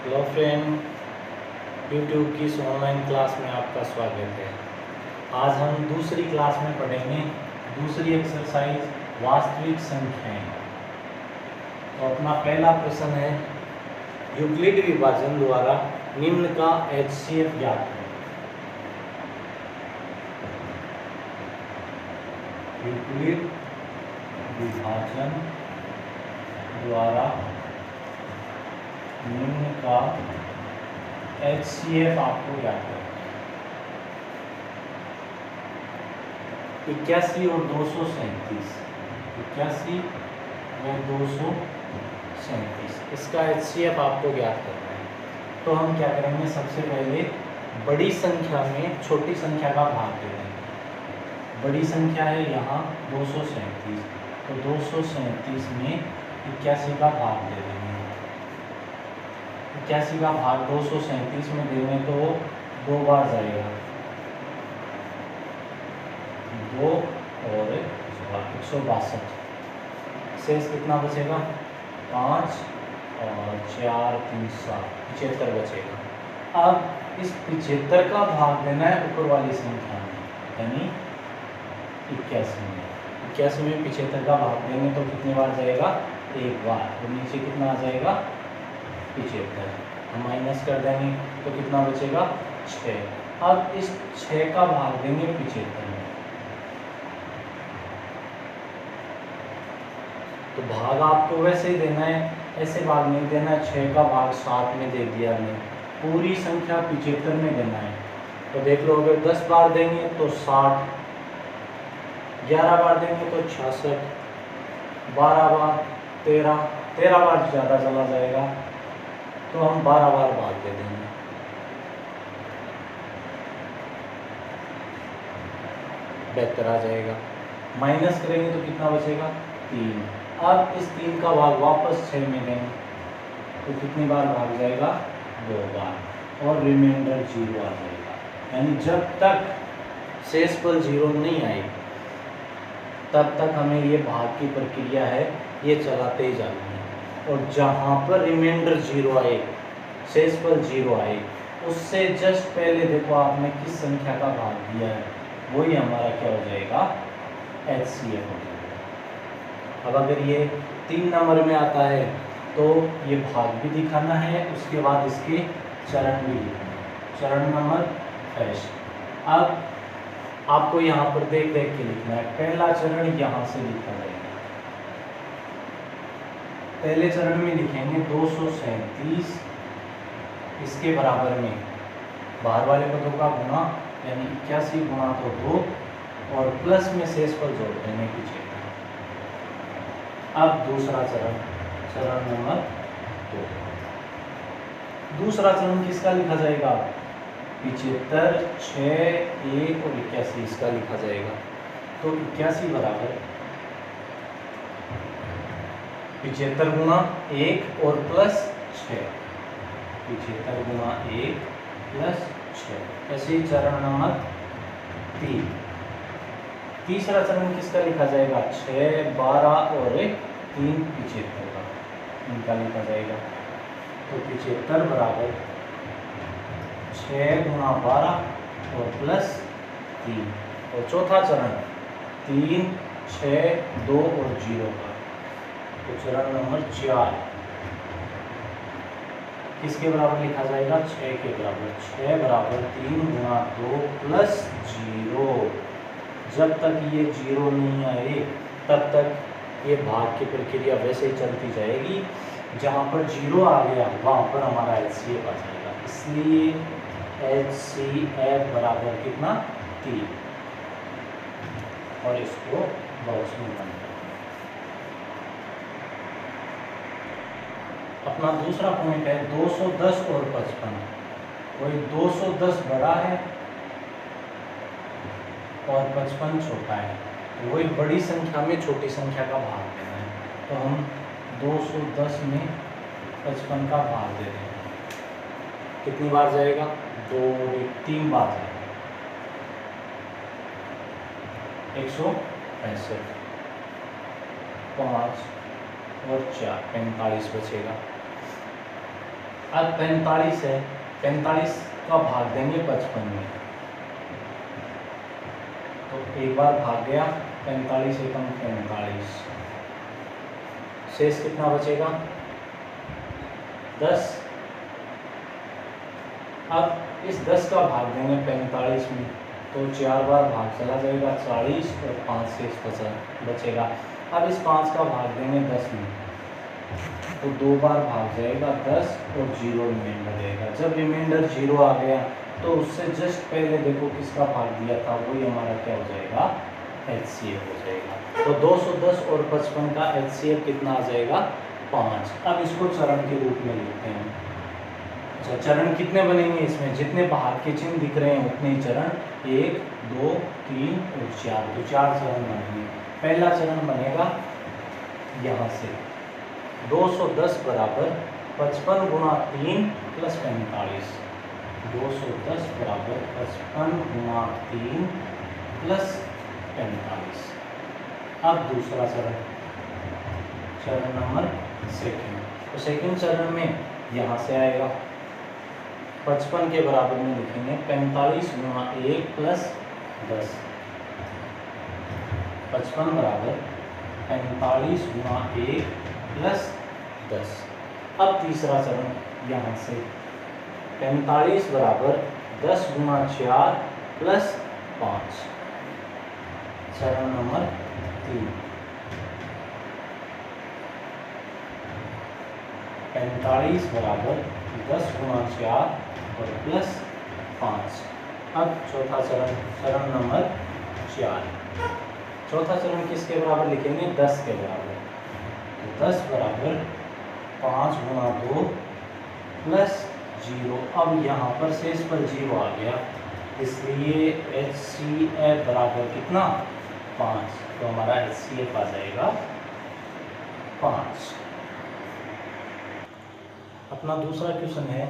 Hello friend, YouTube की इस online class में आपका स्वागत है। आज हम दूसरी क्लास में पढ़ेंगे दूसरी एक्सरसाइज वास्तविक संख्याएं। तो अपना पहला प्रश्न है, यूक्लिड विभाजन द्वारा निम्न का HCF ज्ञात करें। यूक्लिड विभाजन द्वारा निम्न का HCF आपको ज्ञात करना है। 81 और 237, 81 और 237, इसका HCF आपको ज्ञात करना है। तो हम क्या करेंगे, सबसे पहले बड़ी संख्या में छोटी संख्या का भाग दे देंगे। बड़ी संख्या है यहाँ 237, तो 237 में 81 का भाग दे देंगे। 81 का भाग 237 में देंगे तो 2 बार जाएगा, 2 और 162। शेष कितना बचेगा, 5 और 4 3 7 75 बचेगा। अब इस 75 का भाग देना है ऊपर वाली संख्या में, यानी 81 में। 81 में 75 का भाग देंगे तो कितनी बार जाएगा, 1 बार। और नीचे कितना आ जाएगा, 75। हम माइनस कर देंगे तो कितना बचेगा, 6। अब इस 6 का भाग देंगे 75 में, तो भाग आपको वैसे ही देना है, ऐसे भाग नहीं देना है। 6 का भाग 7 में दे दिया हमने, पूरी संख्या 75 में देना है। तो देख लो, अगर 10 बार देंगे तो 60, 11 बार देंगे तो 66, 12 बार 13 बार ज़्यादा चला जाएगा, तो हम 12 बार भाग दे देंगे। बेहतर आ जाएगा। माइनस करेंगे तो कितना बचेगा, 3। अब इस 3 का भाग वापस 6 में देंगे तो कितनी बार भाग जाएगा, 2 बार, और रिमाइंडर 0 आ जाएगा। यानी जब तक शेषफल 0 नहीं आए तब तक हमें ये भाग की प्रक्रिया है ये चलाते ही जाना है। और जहाँ पर रिमाइंडर 0 आए, शेषफल 0 आए, उससे जस्ट पहले देखो आपने किस संख्या का भाग दिया है, वही हमारा क्या हो जाएगा, HCF हो जाएगा। अब अगर ये 3 नंबर में आता है तो ये भाग भी दिखाना है, उसके बाद इसके चरण भी लिखना है, चरण नंबर फर्स्ट। अब आपको यहाँ पर देख देख के लिखना है। पहला चरण यहाँ से लिखा जाएगा। पहले चरण में लिखेंगे 237, इसके बराबर में बाहर वाले पदों का गुणा, यानी 81 गुणा तो 2, और प्लस में शेषफल जोड़ देंगे 75। अब दूसरा चरण, चरण नंबर 2। दूसरा चरण किसका लिखा जाएगा, 75, 6, 1 और 81, इसका लिखा जाएगा। तो 81 बराबर 75 गुणा 1 और प्लस 6, 75 गुणा 1 प्लस 6। ऐसे ही चरण नंबर 3। तीसरा चरण किसका लिखा जाएगा, 6, 12 और 3 75 का, इनका लिखा जाएगा। तो 75 बराबर 6 गुणा 12 और प्लस 3। और चौथा चरण 3, 6, 2 और 0 का, तो चरण नंबर 4 किसके बराबर लिखा जाएगा, 6 के बराबर। 6 बराबर 3 गुणा 2 प्लस 0। जब तक ये 0 नहीं आए तब तक ये भाग की प्रक्रिया वैसे ही चलती जाएगी। जहाँ पर 0 आ गया वहाँ पर हमारा HCF आ जाएगा। इसलिए HCF बराबर कितना, 3। और इसको बॉक्स में बंद कर। अपना दूसरा पॉइंट है 210 और 55। वही 210 बड़ा है और 55 छोटा है, वही बड़ी संख्या में छोटी संख्या का भाग देना है। तो हम 210 में 55 का भाग दे देंगे। कितनी बार जाएगा, 2 3 बार जाएगा, 165, 5 और 4 45 बचेगा। अब 45 है, 45 का भाग देंगे 55 में, तो एक बार भाग गया 45 एकम 45, शेष कितना बचेगा 10। अब इस 10 का भाग देंगे 45 में, तो 4 बार भाग चला जाएगा 40 और 5 शेष बचेगा। अब इस 5 का भाग देंगे 10 में, तो 2 बार भाग जाएगा 10 और 0 रिमाइंडर रहेगा। जब रिमाइंडर 0 आ गया तो उससे जस्ट पहले देखो किसका भाग दिया था, वही हमारा क्या हो जाएगा HCF हो जाएगा। तो 210 और 55 का HCF कितना आ जाएगा 5। अब इसको चरण के रूप में लिखते हैं। अच्छा, चरण कितने बनेंगे इसमें, जितने भाग के चिन्ह दिख रहे हैं उतने ही चरण, 1 2 3 और 4, तो 4 चरण बनेंगे। पहला चरण बनेगा यहाँ से 210 बराबर 55 गुणा 3 प्लस 45, 210 बराबर 55 गुणा 3 प्लस 45। अब दूसरा चरण, चरण नंबर सेकंड, तो सेकंड चरण में यहाँ से आएगा 55 के बराबर में लिखेंगे 45 गुणा 1 प्लस 10, 55 बराबर 45 गुणा 1 प्लस 10। अब तीसरा चरण यहाँ से 45 बराबर 10 गुणा 4 प्लस 5, चरण नंबर 3, 45 बराबर 10 गुणा 4 और प्लस 5। अब चौथा चरण, चरण नंबर 4, चौथा चरण किसके बराबर लिखेंगे 10 के बराबर, तो 10 बराबर 5 गुणा 2 प्लस 0। अब यहाँ पर शेष पर 0 आ गया, इसलिए HCF बराबर कितना 5, तो हमारा HCF आ जाएगा 5। अपना दूसरा क्वेश्चन है,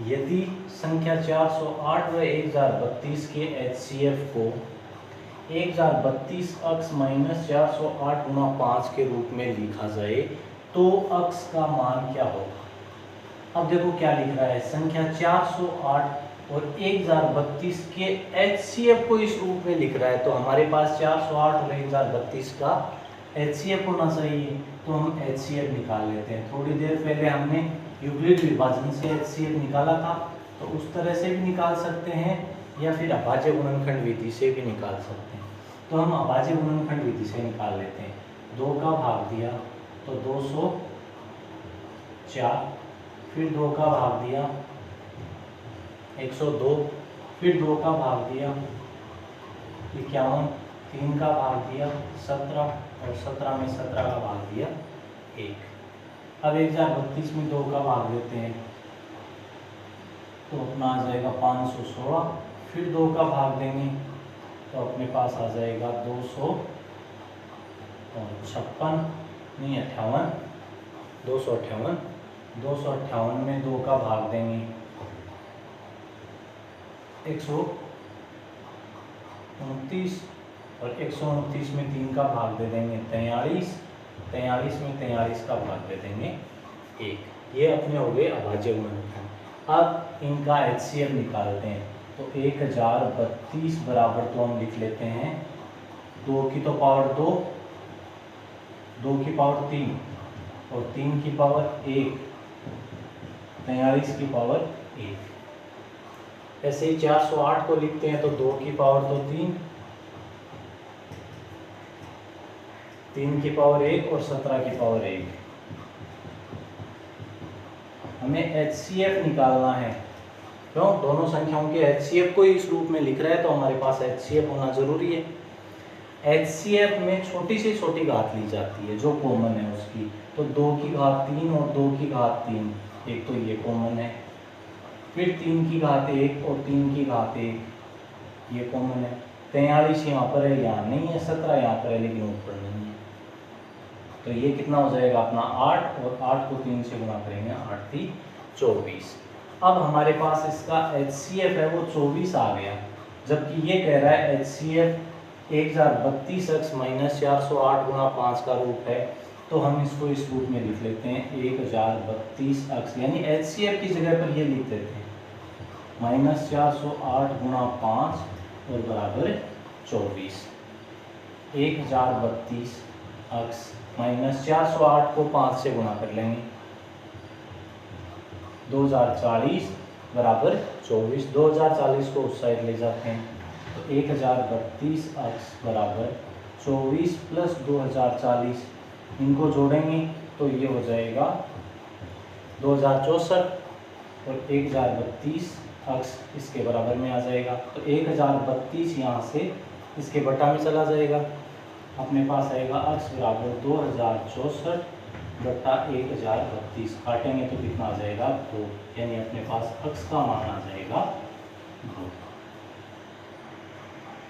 यदि संख्या 408 व 1032 के HCF को 1032 अक्स माइनस 408 गुणा 5 के रूप में लिखा जाए तो अक्स का मान क्या होगा। अब देखो क्या लिख रहा है, संख्या 408 और 1032 के HCF को इस रूप में लिख रहा है, तो हमारे पास 408 और 1032 का HCF होना चाहिए, तो हम HCF निकाल लेते हैं। थोड़ी देर पहले हमने यूक्लिड विभाजन से HCF निकाला था, तो उस तरह से भी निकाल सकते हैं या फिर अभाज्य गुणनखंड विधि से भी निकाल सकते हैं। तो हम अभाज्य गुणनखंड विधि से निकाल लेते हैं। 2 का भाग दिया तो 204, फिर 2 का भाग दिया 102, फिर 2 का भाग दिया 51, 3 का भाग दिया 17 और 17 में 17 का भाग दिया 1। अब 1032 में 2 का भाग देते हैं तो अपना आ जाएगा 516, फिर 2 का भाग देंगे तो अपने पास आ जाएगा 256 नहीं 58, 258, 258 में 2 का भाग देंगे 129 और 129 में 3 का भाग दे देंगे 43, 43 में 43 का भाग दे देंगे 1। ये अपने हो गए अभाज्य गुणनखंड। अब इनका HCF निकालते हैं, तो 1032 बराबर तो हम लिख लेते हैं 2 की तो पावर 2, 2 की पावर 3 और 3 की पावर 1, 43 की पावर 1। ऐसे ही 408 को लिखते हैं तो 2 की पावर तो 3, 3 की पावर 1 और 17 की पावर 1। हमें HCF निकालना है, क्यों, दोनों संख्याओं के HCF को इस रूप में लिख रहा है तो हमारे पास HCF होना जरूरी है। HCF में छोटी से छोटी घात ली जाती है जो कॉमन है उसकी, तो 2 की घात 3 और 2 की घात 3, एक तो ये कॉमन है, फिर 3 की घात 1 और 3 की घात 1 ये कॉमन है। 43 यहाँ पर है, यहाँ नहीं है, 17 यहाँ पर है लेकिन ऊपर नहीं है, तो ये कितना हो जाएगा अपना 8 और 8 को 3 से गुणा करेंगे 8 3 24। अब हमारे पास इसका HCF है वो 24 आ गया, जबकि ये कह रहा है HCF 1032 x माइनस 408 गुणा 5 का रूप है, तो हम इसको इस रूप में लिख लेते हैं 1032 अक्स, यानी HCF की जगह पर ये लिख देते हैं -408 गुणा 5 और बराबर 24। 1032 अक्स -408 को 5 से गुणा कर लेंगे, 2040 बराबर 24। 2040 को उस साइड ले जाते हैं तो 1032 अक्स बराबर 24 प्लस 2040, इनको जोड़ेंगे तो ये हो जाएगा 2064 और 1032 अक्स इसके बराबर में आ जाएगा। तो 1032 यहाँ से इसके बटा में चला जाएगा, अपने पास आएगा अक्स बराबर 2064 बटा 1032, काटेंगे तो कितना आ जाएगा 2, यानी अपने पास अक्स का मान आ जाएगा 2।